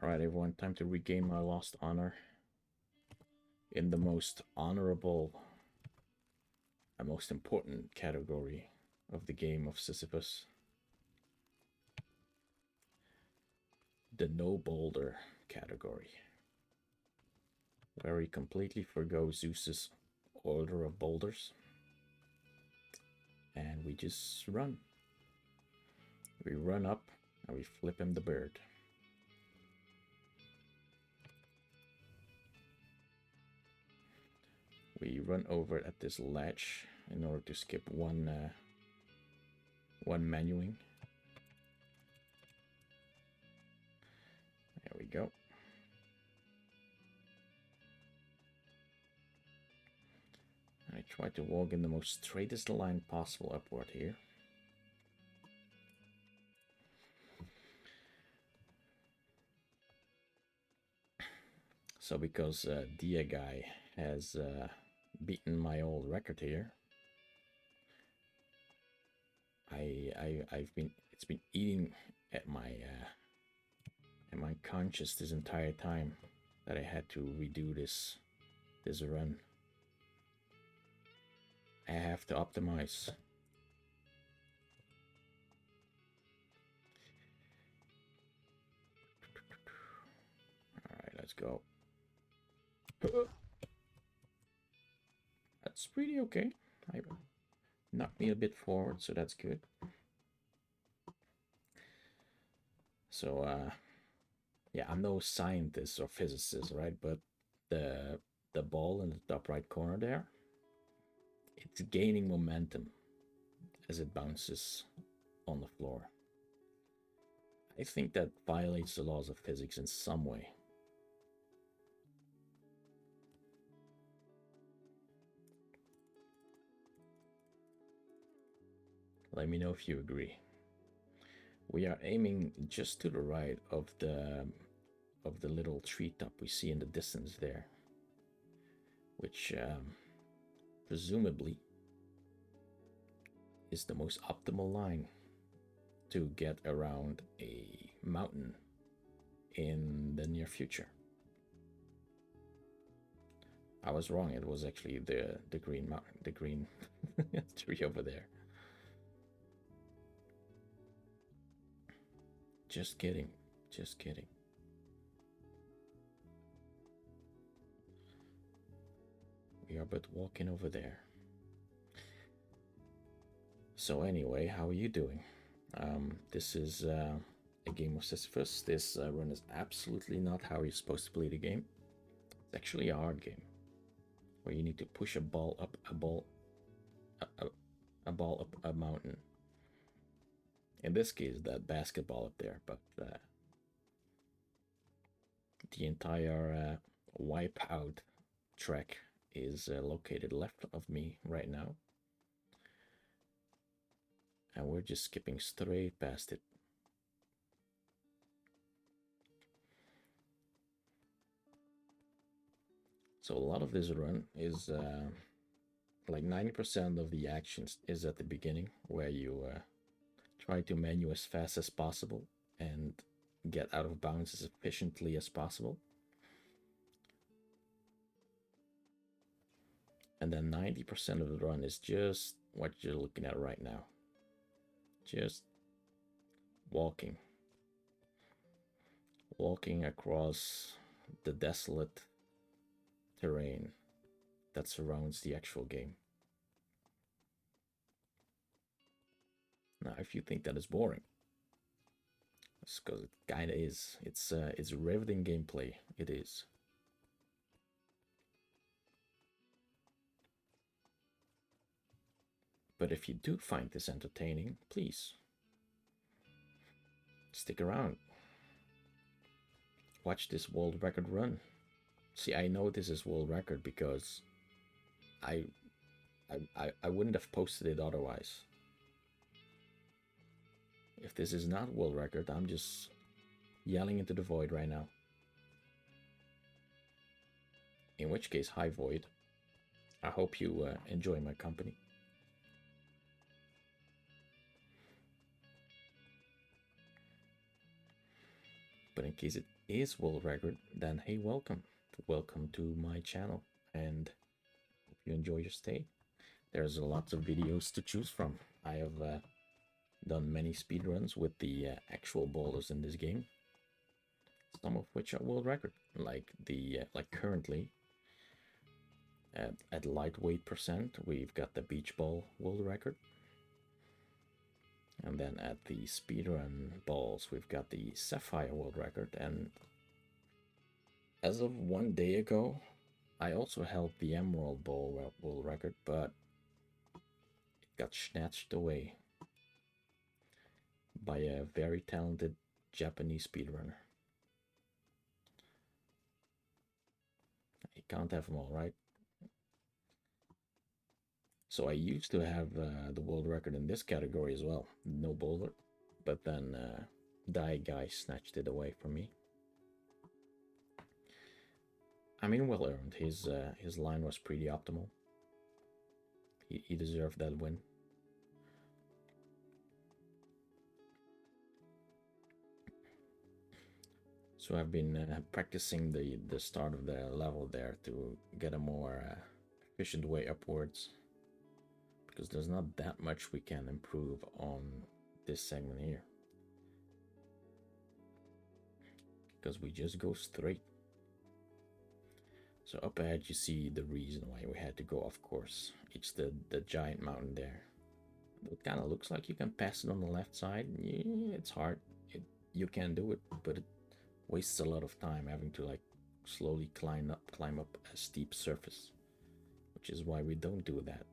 Alright, everyone, time to regain my lost honor in the most honorable and most important category of the game of Sisyphus. The no boulder category, where we completely forgo Zeus's order of boulders and we just run. We run up and we flip him the bird. We run over at this ledge in order to skip one menuing. There we go. I try to walk in the most straightest line possible upward here. So because Dia Guy has beaten my old record here, it's been eating at my conscience this entire time that I had to redo this run. I have to optimize. Alright, let's go. That's pretty okay. I knocked me a bit forward, so that's good. So, yeah, I'm no scientist or physicist, right? But the ball in the top right corner there, it's gaining momentum as it bounces on the floor. I think that violates the laws of physics in some way. Let me know if you agree. We are aiming just to the right of the little treetop we see in the distance there, which presumably is the most optimal line to get around a mountain in the near future. I was wrong. It was actually the green mountain, the green tree over there. Just kidding. Just kidding. We are but walking over there. So anyway, how are you doing? This is a game of Sisyphus. This run is absolutely not how you're supposed to play the game. It's actually a hard game where you need to push a ball up a mountain. In this case, that basketball up there, but the entire Wipeout track is located left of me right now. And we're just skipping straight past it. So a lot of this run is like 90% of the actions is at the beginning, where you try to menu as fast as possible and get out of bounds as efficiently as possible. And then 90% of the run is just what you're looking at right now. Just walking across the desolate terrain that surrounds the actual game. Now, if you think that is boring, it's because it kind of is. It's riveting gameplay. It is. But if you do find this entertaining, please stick around. Watch this world record run. See, I know this is world record because I wouldn't have posted it otherwise. If this is not world record, I'm just yelling into the void right now. In which case, hi void. I hope you enjoy my company. But in in case it is world record, then hey, welcome. Welcome to my channel, and hope you enjoy your stay. There's lots of videos to choose from. I have done many speedruns with the actual boulders in this game, some of which are world record, like currently at lightweight percent, we've got the beach ball world record. And then at the speedrun balls, we've got the Sapphire world record. And as of 1 day ago, I also held the Emerald Ball world record, but it got snatched away by a very talented Japanese speedrunner. You can't have them all, right? So I used to have the world record in this category as well, no boulder, but then Die Guy snatched it away from me. I mean, well earned. His line was pretty optimal. He deserved that win. So I've been practicing the start of the level there to get a more efficient way upwards, because there's not that much we can improve on this segment here, because we just go straight. So up ahead you see the reason why we had to go off course. It's the giant mountain there. It kind of looks like you can pass it on the left side. Yeah, it's hard. You can do it, but it wastes a lot of time having to like slowly climb up a steep surface, which is why we don't do that.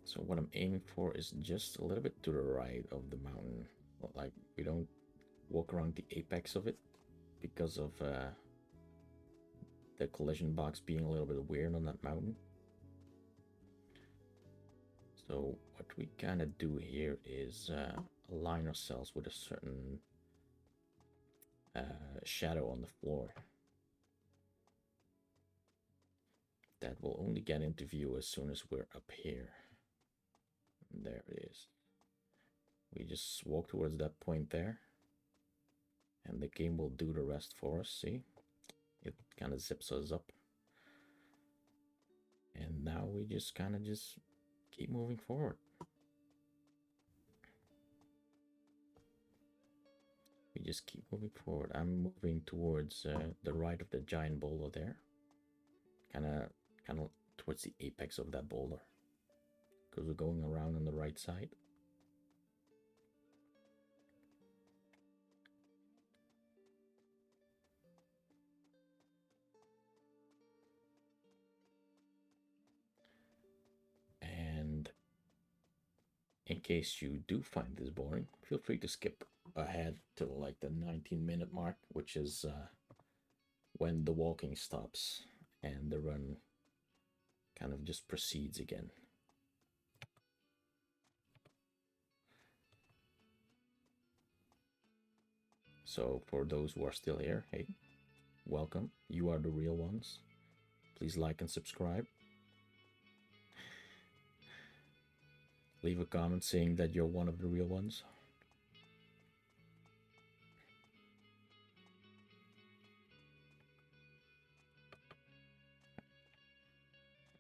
So what I'm aiming for is just a little bit to the right of the mountain. Like we don't walk around the apex of it because of the collision box being a little bit weird on that mountain. So what we kind of do here is align ourselves with a certain shadow on the floor that will only get into view as soon as we're up here. And there it is. We just walk towards that point there, and the game will do the rest for us. See, it kind of zips us up, and now we just kind of just keep moving forward. We just keep moving forward. I'm moving towards the right of the giant boulder there, kind of towards the apex of that boulder, because we're going around on the right side. And in case you do find this boring, feel free to skip ahead to like the 19-minute mark, which is when the walking stops and the run kind of just proceeds again. So for those who are still here, hey, welcome. You are the real ones. Please like and subscribe. Leave a comment saying that you're one of the real ones.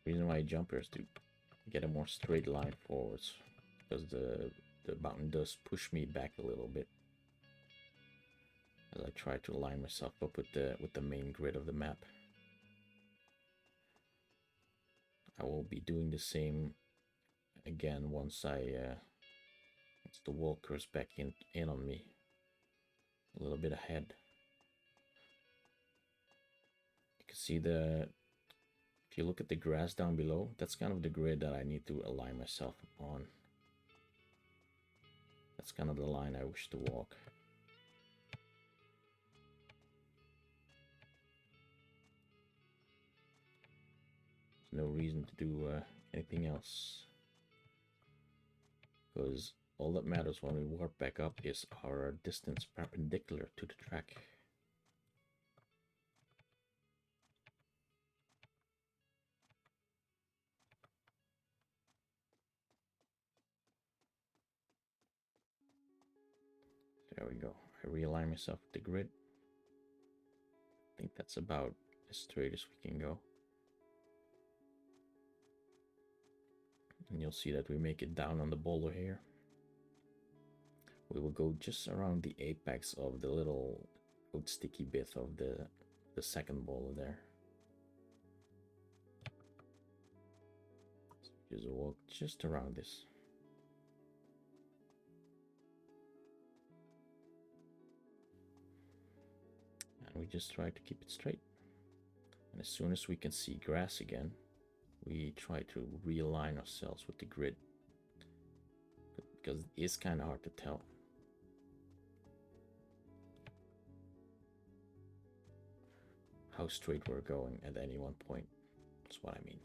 The reason why I jump here is to get a more straight line forwards, because the mountain does push me back a little bit as I try to line myself up with the main grid of the map. I will be doing the same again once the wall curves back in on me a little bit ahead. You can see if you look at the grass down below, that's kind of the grid that I need to align myself on. That's kind of the line I wish to walk. There's no reason to do anything else, because all that matters when we warp back up is our distance perpendicular to the track. we go. I realign myself with the grid. I think that's about as straight as we can go. And you'll see that we make it down on the boulder here. We will go just around the apex of the little sticky bit of the second boulder there. So just walk just around this. And we just try to keep it straight. And as soon as we can see grass again, we try to realign ourselves with the grid, because it is kind of hard to tell. How straight we're going at any one point. That's what I mean.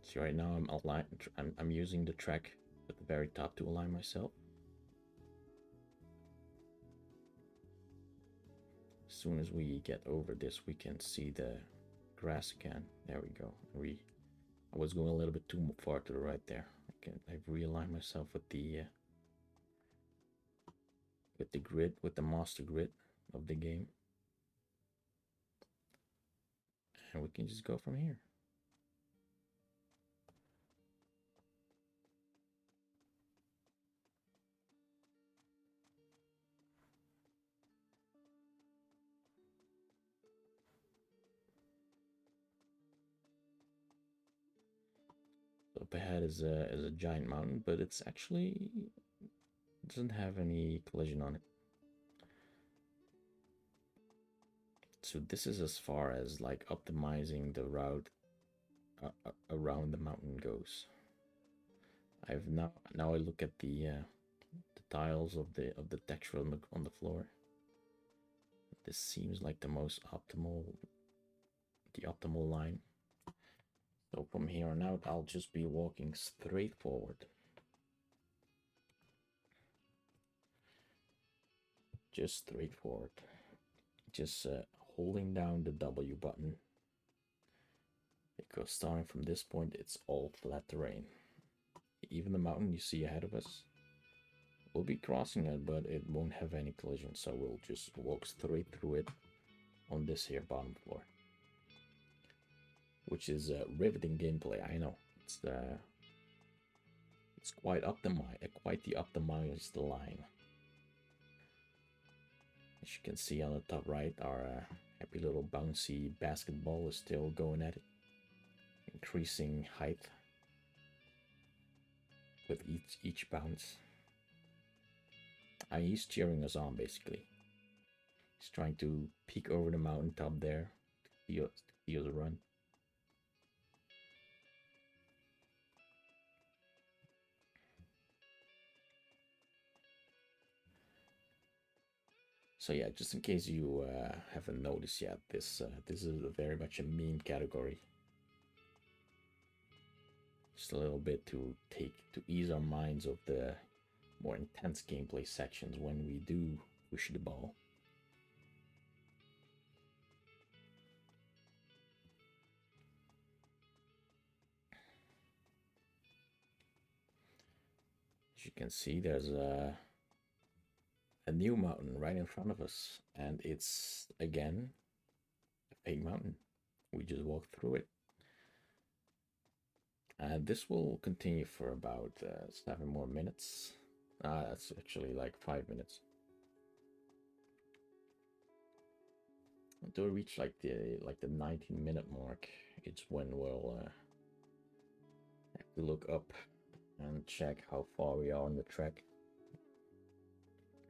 See, right now I'm using the track at the very top to align myself. As soon as we get over this, we can see the grass again. There we go. I was going a little bit too far to the right there. I've realigned myself with the grid, with the master grid of the game, and we can just go from here. Up ahead is a giant mountain, but it's actually doesn't have any collision on it. So this is as far as like optimizing the route around the mountain goes. I've now I look at the tiles of the texture on the floor. This seems like the most optimal line. So from here on out, I'll just be walking straight forward. Just straight forward. Just holding down the W button. Because starting from this point, it's all flat terrain. Even the mountain you see ahead of us, we'll be crossing it, but it won't have any collision. So we'll just walk straight through it on this here bottom floor. Which is riveting gameplay, I know. It's quite optimized, quite the optimized line. As you can see on the top right, our happy little bouncy basketball is still going at it, increasing height with each bounce. He's cheering us on basically. He's trying to peek over the mountaintop there to see us run. So yeah, just in case you haven't noticed yet, this is very much a meme category. Just a little bit to ease our minds of the more intense gameplay sections when we do push the ball. As you can see, there's a new mountain right in front of us, and it's again a fake mountain. We just walked through it, and this will continue for about 7 more minutes. That's actually like 5 minutes until we reach like the 19-minute mark. It's when we'll have to look up and check how far we are on the track.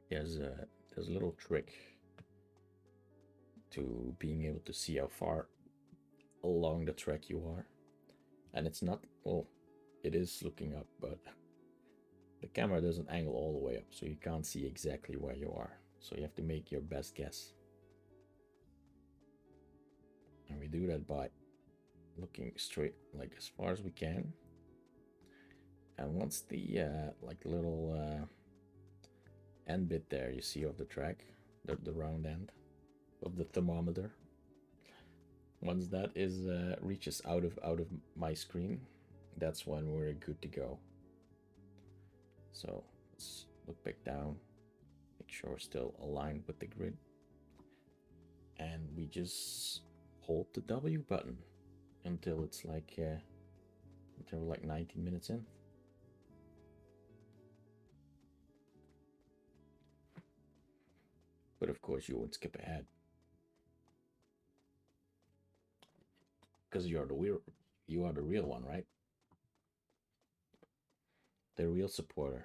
There's a little trick to being able to see how far along the track you are, and it's not, well, it is looking up, but the camera doesn't angle all the way up, so you can't see exactly where you are, so you have to make your best guess. And we do that by looking straight, like as far as we can, and once the like little end bit there you see of the track, the round end of the thermometer, Once that is reaches out of my screen, that's when we're good to go. So let's look back down, make sure we're still aligned with the grid, and we just hold the W button until it's like until we're like 19 minutes in. But of course you won't skip ahead, because you are the real one, right? The real supporter.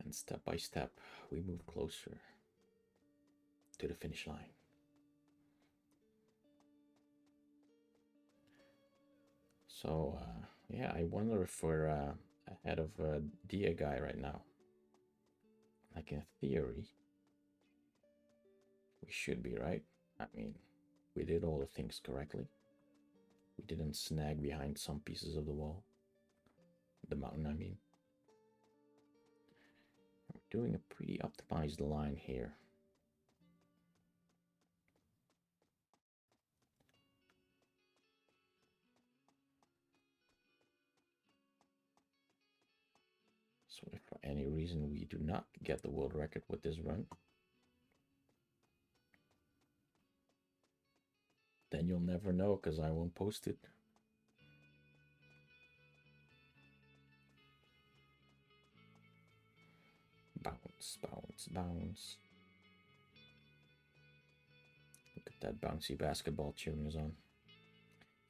And step by step, we move closer to the finish line. So, yeah, I wonder if we're ahead of Dia Guy right now. Like in theory, we should be, right? I mean, we did all the things correctly. We didn't snag behind some pieces of the wall. The mountain, I mean. We're doing a pretty optimized line here. So if for any reason we do not get the world record with this run, then you'll never know because I won't post it. Bounce, bounce, bounce. Look at that bouncy basketball tune is on.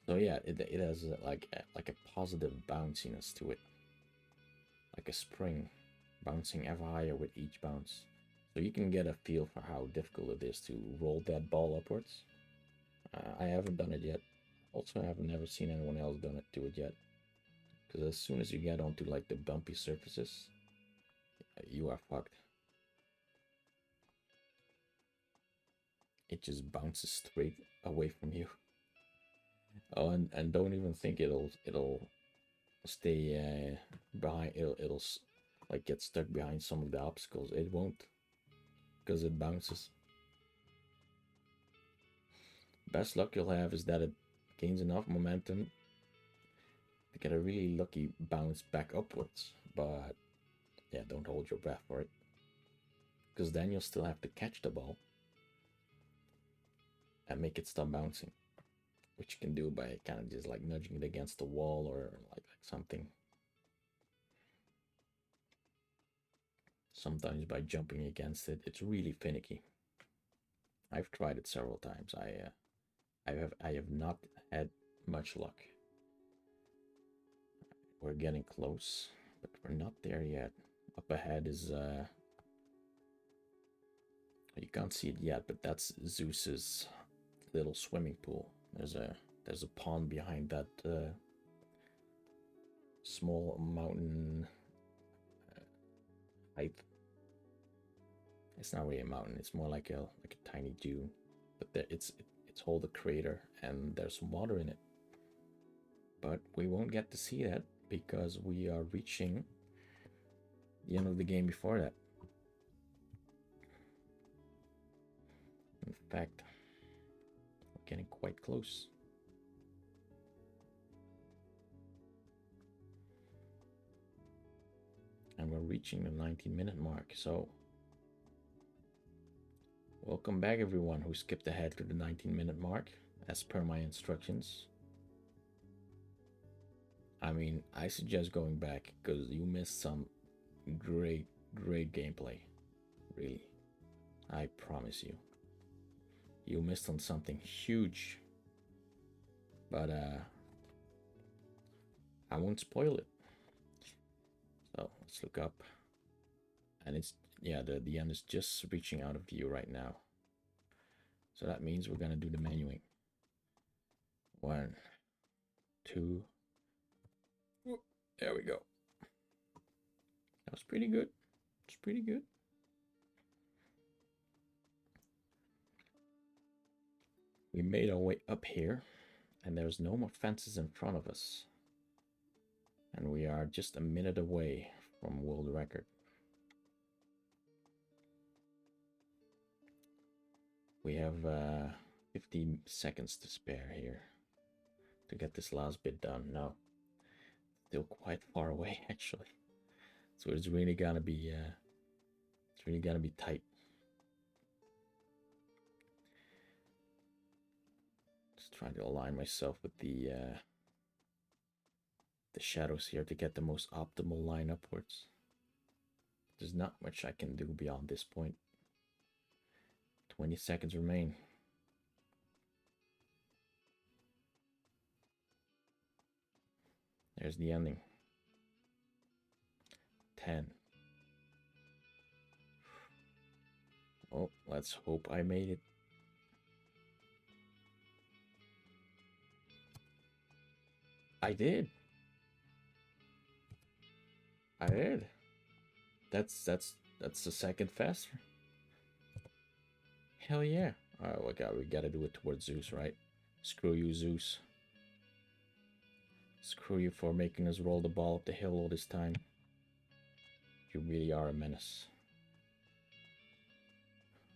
So yeah, it has like a positive bounciness to it, like a spring, bouncing ever higher with each bounce. So you can get a feel for how difficult it is to roll that ball upwards. I haven't done it yet. Also, I have never seen anyone else do it yet. Because as soon as you get onto like the bumpy surfaces, you are fucked. It just bounces straight away from you. Oh, and don't even think it'll stay behind. It'll like get stuck behind some of the obstacles. It won't, because it bounces. Best luck you'll have is that it gains enough momentum to get a really lucky bounce back upwards. But yeah, don't hold your breath for it, because then you'll still have to catch the ball and make it stop bouncing, which you can do by kind of just like nudging it against the wall or like something. Sometimes by jumping against it. It's really finicky. I've tried it several times. I have not had much luck. We're getting close, but we're not there yet. Up ahead is you can't see it yet, but that's Zeus's little swimming pool. There's a pond behind that small mountain height. It's not really a mountain. It's more like a tiny dune, but there, it's all the crater and there's some water in it. But we won't get to see that because we are reaching the end of the game before that. In fact, we're getting quite close. And we're reaching the 19-minute mark, so welcome back everyone who skipped ahead to the 19-minute mark as per my instructions. I mean, I suggest going back because you missed some great gameplay. Really, I promise you. You missed on something huge. But I won't spoil it. So let's look up. And it's, yeah, the end is just reaching out of view right now. So that means we're gonna do the menuing. 1, 2. There we go. That was pretty good. It's pretty good. We made our way up here, and there's no more fences in front of us. And we are just a minute away from world record. We have 50 seconds to spare here to get this last bit done. No, still quite far away actually. So it's really gonna be tight. Just trying to align myself with the shadows here to get the most optimal line upwards. There's not much I can do beyond this point. 20 seconds remain. There's the ending. 10. Oh, let's hope I made it. I did. I did. That's a second faster. Hell yeah. Alright, we gotta do it towards Zeus, right? Screw you, Zeus. Screw you for making us roll the ball up the hill all this time. You really are a menace.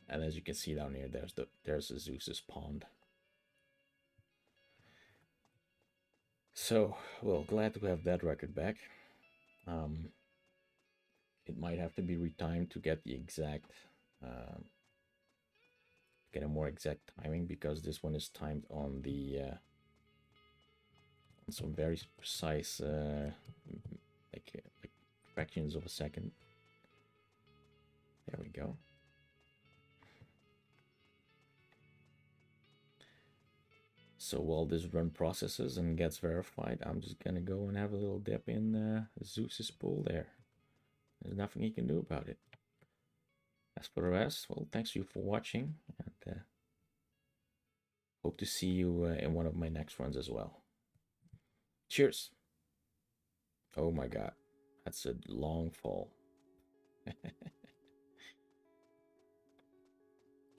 And as you can see down here, there's Zeus's pond. So, well, glad to have that record back. It might have to be retimed to get the exact, get a more exact timing, because this one is timed on the on some very precise, like fractions of a second. There we go. So while this run processes and gets verified, I'm just gonna go and have a little dip in Zeus's pool there. There's nothing he can do about it. As for the rest, well, thanks you for watching, and hope to see you in one of my next runs as well. Cheers! Oh my god, that's a long fall.